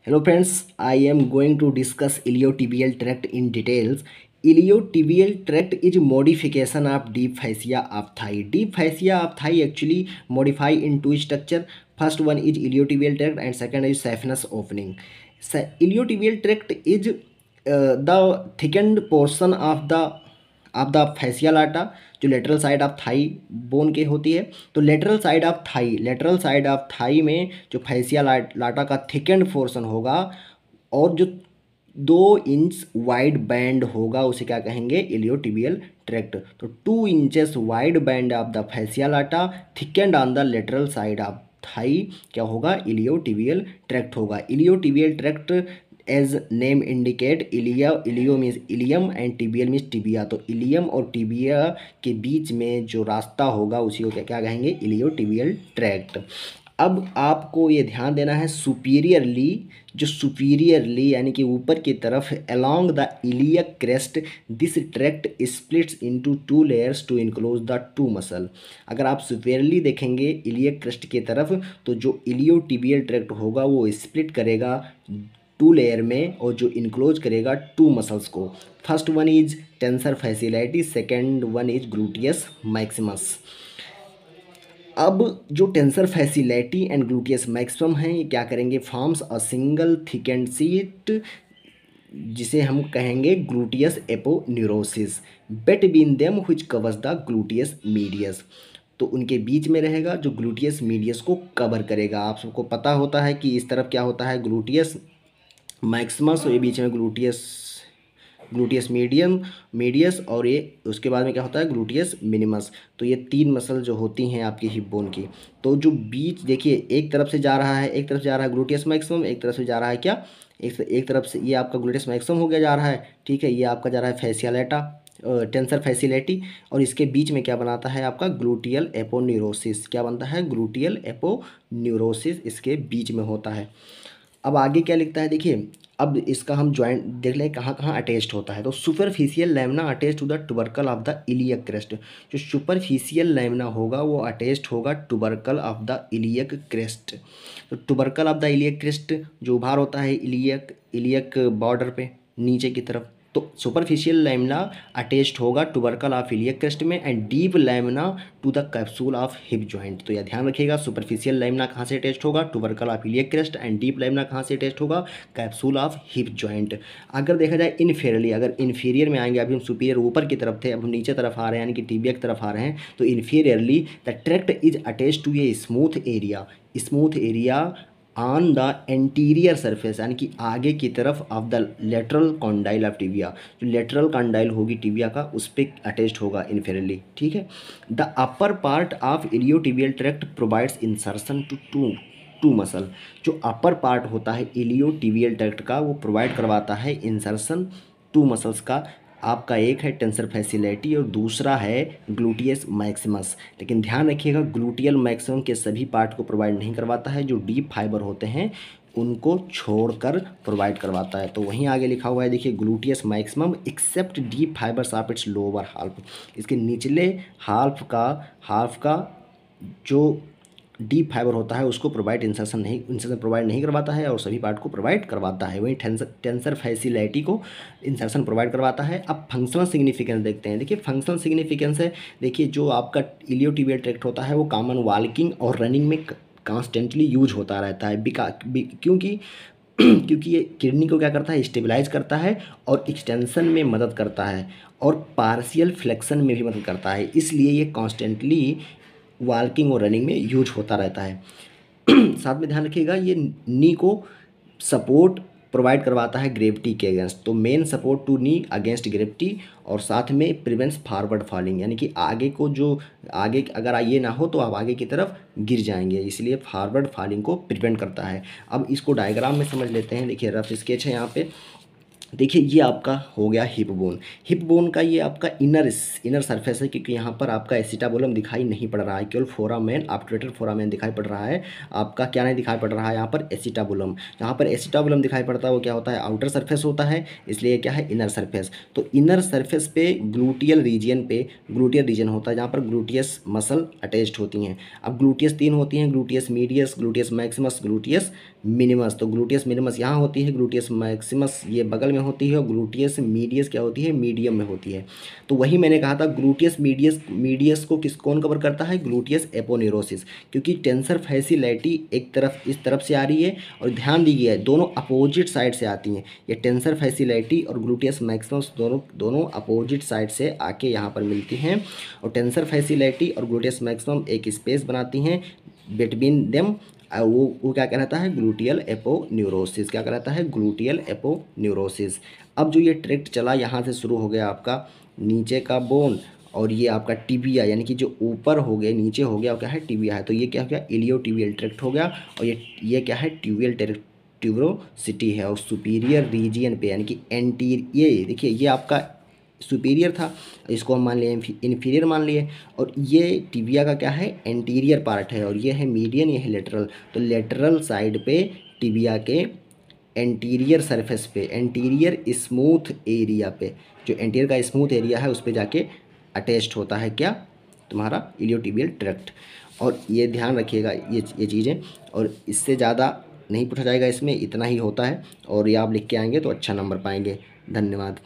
Hello friends, I am going to discuss iliotibial tract in details. Iliotibial tract is modification of deep fascia of thigh. Deep fascia of thigh actually modify in two structure. First one is iliotibial tract and second is saphenous opening. Iliotibial tract is the thickened portion of the fascia lata जो lateral side of thigh bone के होती है। तो lateral side of Thai में जो fascia लाटा का thickened portion होगा और जो 2 इंच वाइड बैंड होगा उसे क्या कहेंगे, इलियोटिबियल ट्रैक्ट। तो 2 inches wide band of the fascia lata thickened on the lateral side of thigh क्या होगा, इलियोटिबियल ट्रैक्ट होगा। Iliotibial tract as name indicate, ilio means ilium and tibial means tibia. तो ilium और tibia के बीच में जो रास्ता होगा उसी को क्या क्या कहेंगे, इलियोटिबियल ट्रैक्ट। अब आपको ये ध्यान देना है सुपीरियरली, जो सुपीरियरली यानी कि ऊपर की तरफ along the iliac crest this tract splits into 2 layers to enclose the 2 muscle. अगर आप सुपीरियरली देखेंगे इलियक क्रेस्ट की तरफ तो जो इलियोटिबियल ट्रैक्ट होगा वो स्प्लिट करेगा 2 लेयर में और जो इनक्लोज करेगा 2 मसल्स को। First one is tensor facility, second one is gluteus Maximus. अब जो tensor facility and gluteus maximum हैं ये क्या करेंगे, forms a single thick and seat जिसे हम कहेंगे gluteus aponeurosis between them which covers the gluteus medius. तो उनके बीच में रहेगा जो ग्लूटियस मीडियस को कवर करेगा। आप सबको पता होता है कि इस तरफ क्या होता है, ग्लूटियस मैक्सिमस, और ये बीच में ग्लूटियस ग्लूटियस मीडियस और ये उसके बाद में क्या होता है, ग्लूटियस मिनिमस। तो ये 3 मसल जो होती हैं आपकी हिप बोन की। तो जो बीच देखिए एक तरफ से जा रहा है, एक तरफ जा रहा है ग्लूटियस मैक्सिमम, एक तरफ से जा रहा है क्या, एक तरफ से ये आपका ग्लूटियस मैक्सिमम हो गया जा रहा है, ठीक है। ये आपका जा रहा है फैसिया लेटा, टेंसर फैसिलिटी, और इसके बीच में क्या बनाता है आपका ग्लूटियल एपोन्यूरोसिस। क्या बनता है, ग्लूटियल एपोन्यूरोसिस इसके बीच में होता है। अब आगे क्या लिखता है देखिए, अब इसका हम ज्वाइंट देख लें कहाँ कहाँ अटैच्ड होता है। तो superficial lamina attach to the tubercle of the iliac crest. जो सुपरफिशियल लैमिना होगा वो अटैच्ड होगा tubercle of the iliac crest. तो tubercle of the iliac crest जो उभार होता है इलियक बॉर्डर पे नीचे की तरफ, तो सुपरफिशियल लैमिना अटैच्ड होगा टुबरकल ऑफ इलियक क्रेस्ट में and deep lamina to the capsule of hip joint. तो यह ध्यान रखिएगा, सुपरफिशियल लैमिना कहाँ से अटैच्ड होगा, tubercle of iliac crest, and deep lamina कहाँ से अटैच्ड होगा, कैप्सूल ऑफ हिप जॉइंट। अगर देखा जाए इनफेरियरली, अगर इन्फीरियर में आएंगे, अभी हम सुपीरियर ऊपर की तरफ थे, अब हम नीचे तरफ आ रहे हैं यानी कि टिबिया की तरफ आ रहे हैं, तो inferiorly the tract is attached to a smooth area on the anterior surface यानी कि आगे की तरफ of the lateral condyle of tibia. जो लेटरल कॉन्डाइल होगी टिबिया का उस पर अटैच्ड होगा इन्फेरियरली, ठीक है। The upper part of iliotibial tract provides insertion to two muscle. जो अपर पार्ट होता है इलियोटिबियल ट्रैक्ट का वो प्रोवाइड करवाता है इंसर्शन 2 मसल्स का। आपका एक है टेंसर फैसिलिटी और दूसरा है ग्लूटियस मैक्सिमस। लेकिन ध्यान रखिएगा ग्लूटियल मैक्सिमम के सभी पार्ट को प्रोवाइड नहीं करवाता है, जो डीप फाइबर होते हैं उनको छोड़कर प्रोवाइड करवाता है। तो वहीं आगे लिखा हुआ है देखिए, gluteus maximus except deep fibres of its lower half. इसके निचले हाल्फ का जो डीप फाइबर होता है उसको इंसर्शन प्रोवाइड नहीं करवाता है और सभी पार्ट को प्रोवाइड करवाता है। वहीं टेंसर फैसिलिटी को इंसर्शन प्रोवाइड करवाता है। अब फंक्शनल सिग्निफिकेंस देखते हैं। देखिए फंक्शनल सिग्निफिकेंस है, देखिए जो आपका इलियोटिबियल ट्रैक्ट होता है वो कॉमन वॉकिंग और रनिंग में कॉन्स्टेंटली यूज होता रहता है। क्योंकि क्योंकि ये किडनी को क्या करता है, स्टेबलाइज करता है और एक्सटेंशन में मदद करता है और पार्शियल फ्लेक्शन में भी मदद करता है, इसलिए ये कॉन्स्टेंटली वॉकिंग और रनिंग में यूज होता रहता है। साथ में ध्यान रखिएगा ये नी को सपोर्ट प्रोवाइड करवाता है ग्रेविटी के अगेंस्ट। तो main support to knee against gravity, और साथ में प्रिवेंट्स फॉरवर्ड फॉलिंग यानी कि आगे अगर ये ना हो तो आप आगे की तरफ गिर जाएंगे, इसलिए फॉरवर्ड फॉलिंग को प्रिवेंट करता है। अब इसको डायग्राम में समझ लेते हैं। देखिए रफ स्केच है यहाँ पे। देखिए ये आपका हो गया हिप बोन का ये आपका इनर सरफेस है, क्योंकि यहाँ पर आपका एसिटाबुलम दिखाई नहीं पड़ रहा है, केवल फोरामेन ऑब्टूरेटर फोरामेन दिखाई पड़ रहा है। आपका क्या नहीं दिखाई पड़ रहा है यहाँ पर, एसिटाबुलम। जहाँ पर एसिटाबुलम दिखाई पड़ता है वो क्या होता है, आउटर सरफेस होता है, इसलिए क्या है इनर सरफेस। तो इनर सरफेस पे ग्लूटियल रीजन होता है जहाँ पर ग्लूटियस मसल अटैच्ड होती हैं। अब ग्लूटियस 3 होती हैं, gluteus medius, gluteus Maximus, gluteus minimus, तो ग्लूटियस मिनिमस यहाँ होती है, ग्लूटियस मैक्सिमस ये बगल में होती है, और ग्लूटियस मीडियस क्या होती है, मीडियम में होती है। तो वही मैंने कहा था ग्लूटियस मीडियस, मीडियस को किस कौन कवर करता है, ग्लूटियस एपोन्यूरोसिस, क्योंकि टेंसर फैसिलिटी एक तरफ इस तरफ से आ रही है, और ध्यान दीजिए दोनों अपोजिट साइड से आती हैं, ये टेंसर फैसिलिटी और ग्लूटियस मैक्सिमस दोनों दोनों अपोजिट साइड से आके यहाँ पर मिलती हैं, और टेंसर फैसिलिटी और ग्लूटियस मैक्सिमम एक स्पेस बनाती हैं बिटवीन देम, वो क्या कहलाता है, ग्लूटियल एपोन्यूरोसिस, क्या कहलाता है, ग्लूटियल एपोन्यूरोसिस। अब जो ये ट्रैक्ट चला यहाँ से शुरू हो गया आपका नीचे का बोन, और ये आपका टिबिया, यानी कि जो ऊपर हो गया नीचे हो गया क्या है, टिबिया है, तो ये क्या हो गया, इलियोटिबियल ट्रैक्ट हो गया, और ये क्या है, ट्यूबियल ट्यूबरोसिटी है, और सुपीरियर रीजियन पे यानी कि एंटीरियर, ये देखिए ये आपका सुपीरियर था, इसको हम मान लिए इन्फीरियर मान लिए, और ये टिबिया का क्या है, एंटीरियर पार्ट है, और ये है मीडियन, ये है लेटरल, तो लेटरल साइड पे टिबिया के एंटीरियर सरफेस पे, एंटीरियर स्मूथ एरिया पे, जो एंटीरियर का स्मूथ एरिया है उस पे जाके अटैच्ड होता है क्या, तुम्हारा इलियोटिबियल ट्रैक्ट। और ये ध्यान रखिएगा ये चीज़ें, और इससे ज़्यादा नहीं पूछा जाएगा, इसमें इतना ही होता है, और ये आप लिख के आएंगे तो अच्छा नंबर पाएंगे। धन्यवाद।